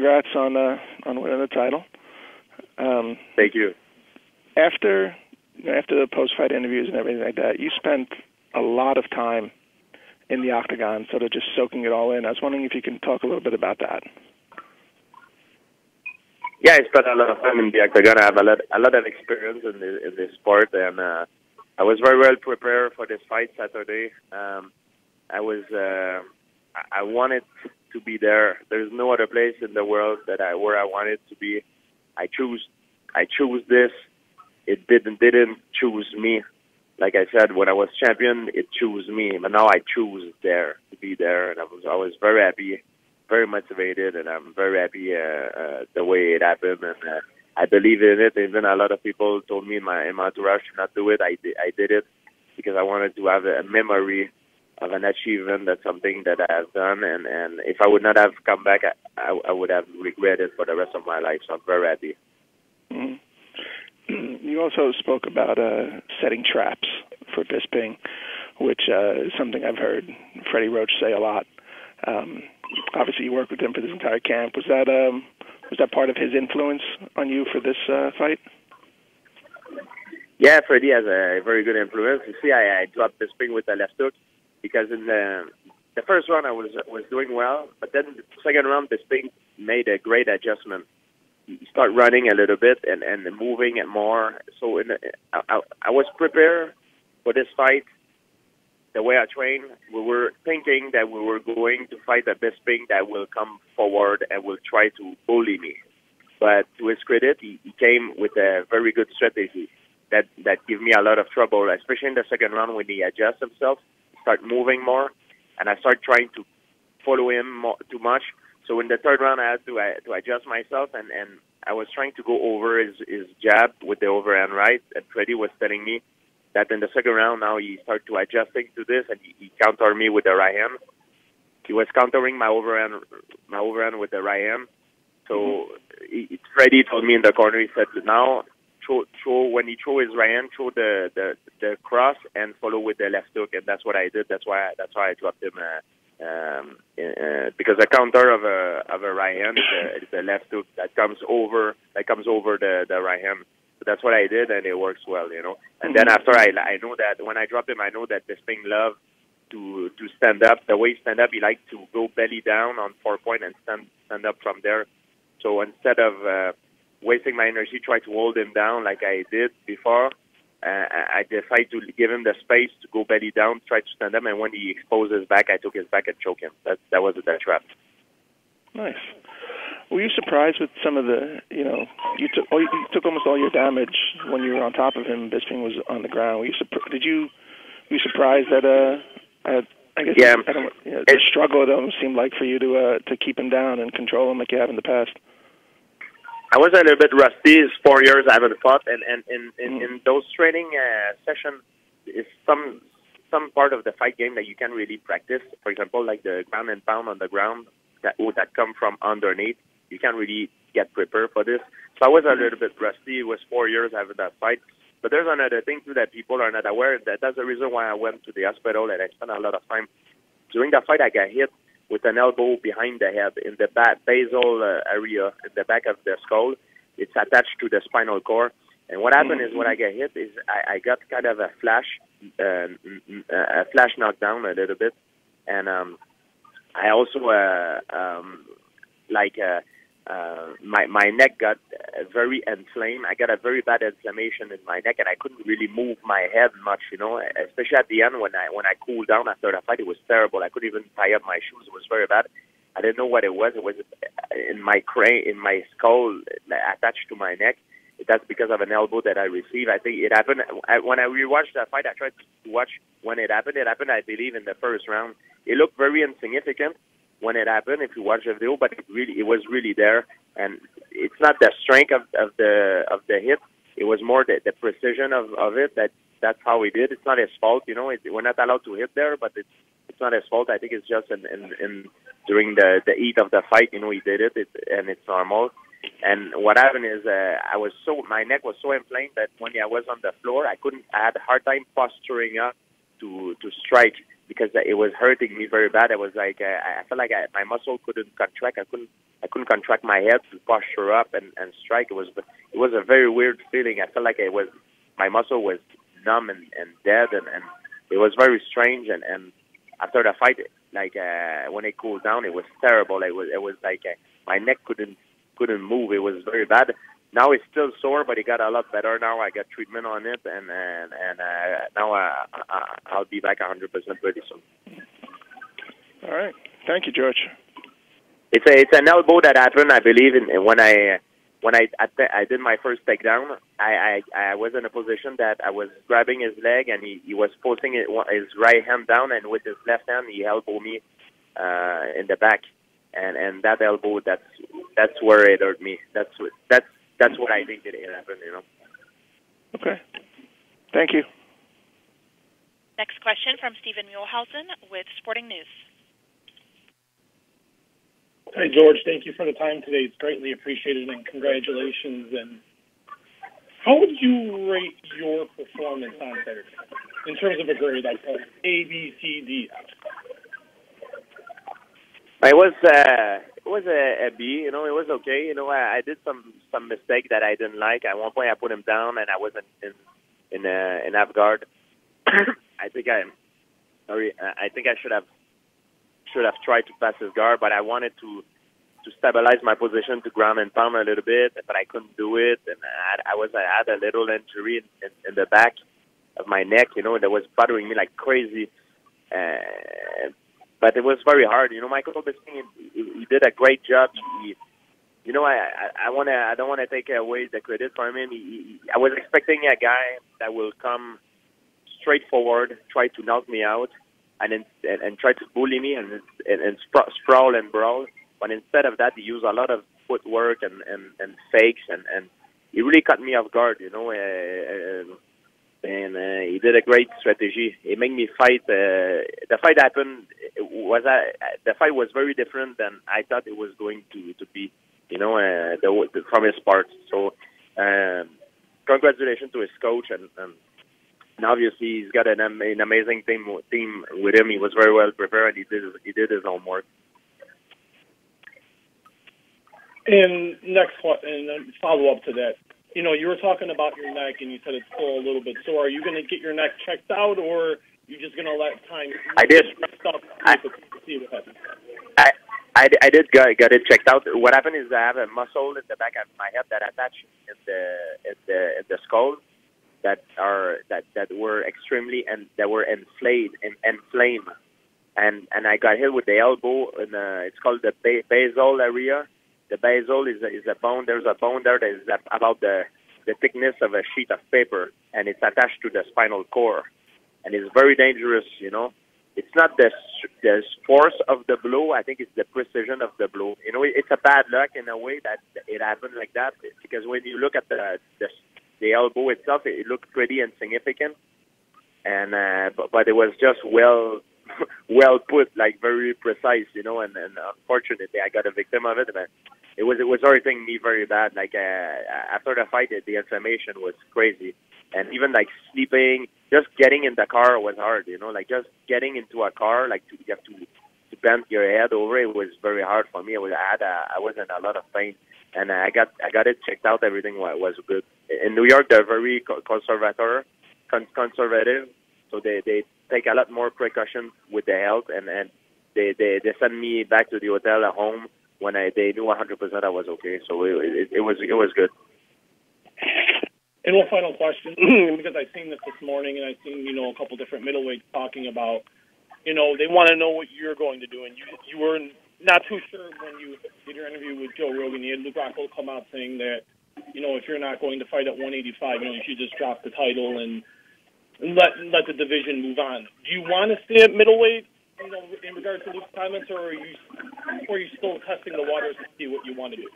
congrats on winning the title. Thank you. After the post-fight interviews and everything like that, you spent a lot of time in the octagon, sort of just soaking it all in. I was wondering if you can talk a little bit about that. Yeah, I spent a lot of time in the octagon. I have a lot of experience in this sport, and I was very well prepared for this fight Saturday. I wanted to be there. There's no other place in the world where I wanted to be. I choose this. It didn't choose me. Like I said, when I was champion, it chose me. But now I choose to be there, and I was very happy, very motivated, and I'm very happy the way it happened. And I believe in it. Even a lot of people told me in my entourage to not do it. I did it because I wanted to have a memory of an achievement. That's something that I have done. And if I would not have come back, I would have regretted for the rest of my life. So I'm very happy. Mm-hmm. You also spoke about setting traps for Bisping, which is something I've heard Freddie Roach say a lot. Obviously, you worked with him for this entire camp. Was that part of his influence on you for this fight? Yeah, Freddie has a very good influence. You see, I dropped Bisping with a left hook because in the first round I was doing well, but then the second round Bisping made a great adjustment. He started running a little bit and moving it more. So I was prepared for this fight. The way I trained, we were thinking that we were going to fight a Bisping that will come forward and will try to bully me. But to his credit, he came with a very good strategy that gave me a lot of trouble, especially in the second round when he adjusts himself, start moving more, and I start trying to follow him too much. So in the third round, I had to adjust myself, and I was trying to go over his jab with the overhand right, and Freddie was telling me that in the second round now he started to adjusting to this, and he countered me with the right hand. He was countering my overhand with the right hand. So Freddie told me in the corner, he said, now throw when he throw his right hand, throw the cross and follow with the left hook, and that's what I did. That's why I dropped him. Because a counter of a right hand is a left hook that comes over the right hand. So that's what I did, and it works well, you know. And then after I know that when I drop him, I know that Bisping loves to stand up. The way he stand up, he likes to go belly down on 4 point and stand up from there. So instead of wasting my energy, try to hold him down like I did before. I decided to give him the space to go belly down, try to stand up, and when he exposed his back, I took his back and choked him. That was the trap. Nice. Were you surprised with some of the, you took almost all your damage when you were on top of him, Bisping was on the ground. Were you surprised that, I guess, yeah. The struggle it almost seemed like for you to keep him down and control him like you have in the past? I was a little bit rusty. It's 4 years I haven't fought, and in those training sessions, is some part of the fight game that you can really practice. For example, like the ground and pound on the ground that come from underneath. You can't really get prepared for this. So I was a little bit rusty. It was 4 years after that fight. But there's another thing too that people are not aware. That's the reason why I went to the hospital and I spent a lot of time. During that fight, I got hit with an elbow behind the head in the basal area, in the back of the skull. It's attached to the spinal cord. And what happened is when I got hit is I got kind of a flash knockdown a little bit. And I also, my neck got very inflamed. I got a very bad inflammation in my neck, and I couldn't really move my head much, especially at the end when I cooled down after the fight. It was terrible. I couldn't even tie up my shoes. It was very bad. I didn't know what it was. It was in my skull, attached to my neck. That's because of an elbow that I received. I think it happened when I rewatched that fight. I tried to watch when it happened. It happened, I believe, in the first round. It looked very insignificant when it happened, if you watch the video, but it was really there. And it's not the strength of the hit. It was more the precision of it. That's how he did. It's not his fault, we're not allowed to hit there, but it's not his fault. I think it's just in during the heat of the fight, he did it, and it's normal. And what happened is my neck was so inflamed that when I was on the floor, I had a hard time posturing up to strike because it was hurting me very bad. It was like I felt like my muscle couldn't contract. I couldn't contract my head to posture up and strike. It was a very weird feeling. I felt like my muscle was numb and dead, and it was very strange. And after the fight, like when it cooled down, it was terrible. It was like my neck couldn't move. It was very bad. Now it's still sore, but it got a lot better now. I got treatment on it, and now I'll be back 100% pretty soon. All right. Thank you, George. It's an elbow that happened, I believe, when I did my first takedown. I was in a position that I was grabbing his leg, and he was posting his right hand down, and with his left hand he elbowed me in the back, and that elbow, that's where it hurt me. That's what I think it happened, you know. Okay. Thank you. Next question from Stephen Muehlhausen with Sporting News. Hi, George. Thank you for the time today. It's greatly appreciated, and congratulations. And how would you rate your performance on Saturday in terms of a grade, like A, B, C, D, F? It was a B. You know, it was okay. You know, I did some mistake that I didn't like. At one point, I put him down, and I wasn't in half guard. I think I should have tried to pass his guard, but I wanted to stabilize my position, to ground and pound a little bit, but I couldn't do it, and I had a little injury in the back of my neck, you know, that was bothering me like crazy. But it was very hard, you know. Michael Bisping, he did a great job. You know, I don't want to take away the credit from him. I was expecting a guy that will come straightforward, try to knock me out, and try to bully me and sprawl and brawl. But instead of that, he used a lot of footwork and fakes, and he really caught me off guard, you know. And he did a great strategy. It made me fight. The fight happened. The fight was very different than I thought it was going to be, you know, from his part. So, congratulations to his coach, and obviously he's got an amazing team with him. He was very well prepared. He did his homework. And follow up to that. You know, you were talking about your neck, and you said it's still a little bit sore. Are you going to get your neck checked out, or are you just going to let time? I did. See what happens. I did got it checked out. What happened is I have a muscle in the back of my head that attached in the skull that were extremely that were inflamed, and I got hit with the elbow, and it's called the basal area. The basal is a bone. There's a bone there that is about the thickness of a sheet of paper, and it's attached to the spinal cord, and it's very dangerous. You know, it's not the force of the blow. I think it's the precision of the blow. You know, it's a bad luck in a way that it happened like that, because when you look at the elbow itself, it looked pretty insignificant, and but it was just well put, like very precise, you know, and unfortunately I got a victim of it, but it was hurting me very bad. Like after the fight, the inflammation was crazy, and even like sleeping, just getting in the car was hard, you know, like just getting into a car, like you have to bend your head over. It was very hard for me. I was in a lot of pain, and I got it checked out. Everything was good. In New York, they're very conservative, so they take a lot more precautions with the health, and they send me back to the hotel at home when they knew 100% I was okay. So it was good. And one final question, because I've seen this morning, and I've seen, you know, a couple different middleweights talking about, you know, they want to know what you're going to do, and you were not too sure when you did your interview with Joe Rogan. You had Luke Rockhold come out saying that, you know, if you're not going to fight at 185, you know, you should just drop the title and let the division move on. Do you want to stay at middleweight, you know, in regard to Luke's comments, or are you still testing the waters to see what you want to do?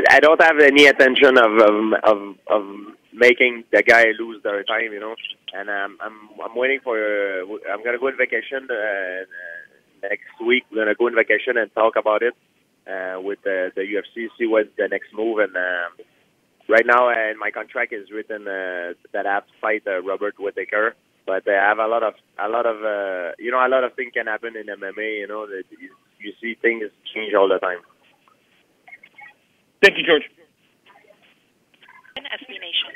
I don't have any intention of making the guy lose their time, you know. And I'm waiting for. I'm gonna go on vacation next week. We're gonna go on vacation and talk about it with the UFC, see what the next move, and right now in my contract is written that I have to fight Robert Whittaker. But I have a lot of things can happen in MMA. You know, that you see things change all the time. Thank you, George. SB Nation.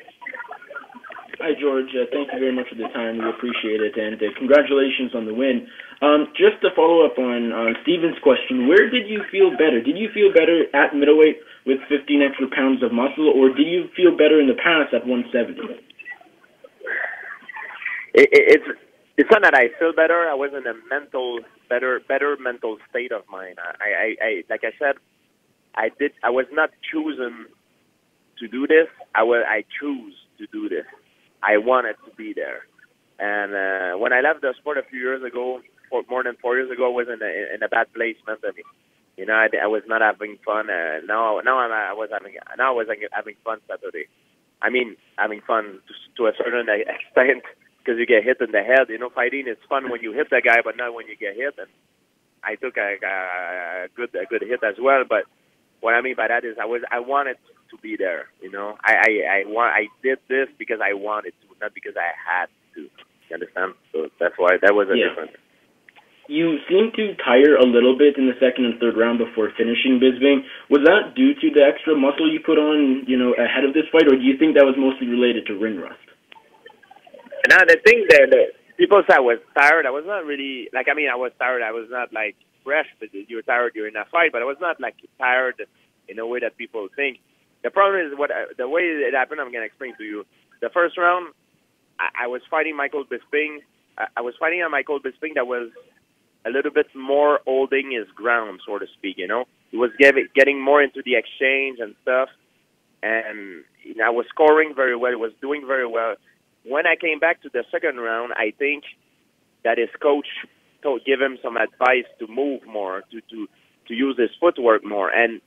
Hi, George. Thank you very much for the time. We appreciate it, and congratulations on the win. Just to follow up on Steven's question, where did you feel better? Did you feel better at middleweight with 15 extra pounds of muscle, or did you feel better in the past at 170? It's not that I feel better. I was in a better mental state of mind. I like I said, I was not chosen to do this. I choose to do this. I wanted to be there. And when I left the sport a few years ago, more than 4 years ago, I was in a bad place mentally. You know, I was not having fun. Now I was having fun Saturday. I mean, having fun to a certain extent because you get hit in the head. You know, fighting is fun when you hit the guy, but not when you get hit. And I took a good hit as well. But what I mean by that is I wanted to be there. You know, I did this because I wanted to, not because I had to. You understand? So that's why that was a difference. You seemed to tire a little bit in the second and third round before finishing Bisping. Was that due to the extra muscle you put on, ahead of this fight, or do you think that was mostly related to ring rust? Now, the thing that people say I was tired, I was not really, I was tired. I was not, fresh, but you were tired during that fight, but I was not, tired in a way that people think. The problem is the way it happened, I'm going to explain to you. The first round, I was fighting Michael Bisping. I was fighting a Michael Bisping that was a little bit more holding his ground, so to speak, He was getting more into the exchange and stuff, and I was scoring very well. He was doing very well. When I came back to the second round, I think that his coach gave him some advice to move more, to use his footwork more, and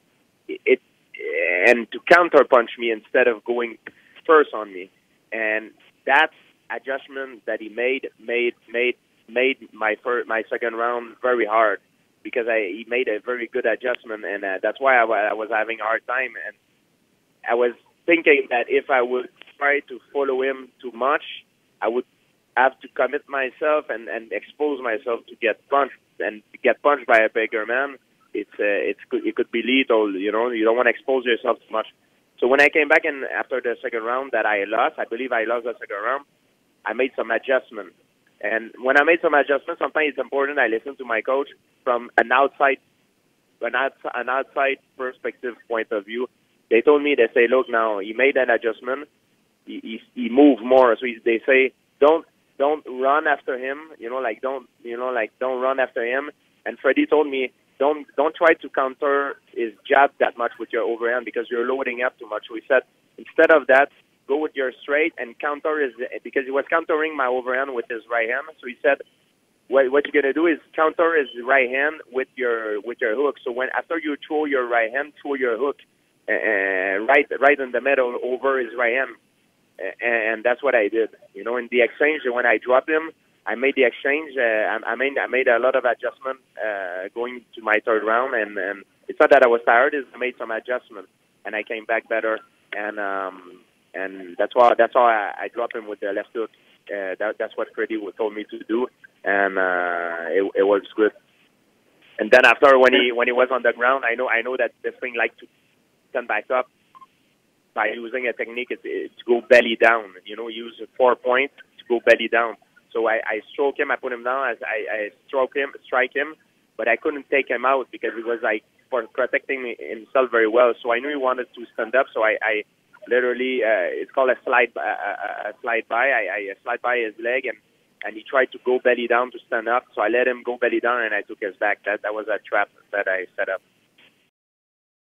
to counterpunch me instead of going first on me. And that adjustment that he made my second round very hard because he made a very good adjustment, and that's why I was having a hard time. And I was thinking that if I would try to follow him too much, I would have to commit myself and expose myself to get punched, and get punched by a bigger man. It could be lethal. You don't want to expose yourself too much. So when I came back and after the second round that I lost, I believe I lost the second round, I made some adjustments. And when I made some adjustments, sometimes it's important I listen to my coach from an outside perspective point of view. They told me, they say, look, now he made an adjustment. He moved more. So they say, don't run after him. Don't run after him. And Freddie told me, don't try to counter his jab that much with your overhand because you're loading up too much. So he said, instead of that, go with your straight and counter because he was countering my overhand with his right hand. So he said, what you're gonna do is counter his right hand with your hook. So after you throw your right hand, throw your hook right in the middle over his right hand, and that's what I did. In the exchange when I dropped him, I made the exchange. I made a lot of adjustment going to my third round, and it's not that I was tired. I made some adjustments, and I came back better, and that's how I dropped him with the left hook. That's what Freddie told me to do, and it was good. And then after when he was on the ground, I know that this thing like to stand back up by using a technique to go belly down. Use 4 points to go belly down. So I stroke him, I put him down, I strike him, but I couldn't take him out because he was protecting himself very well. So I knew he wanted to stand up, so I literally, it's called a slide by. I slide by his leg, and he tried to go belly down to stand up. So I let him go belly down, and I took his back. That was a trap that I set up.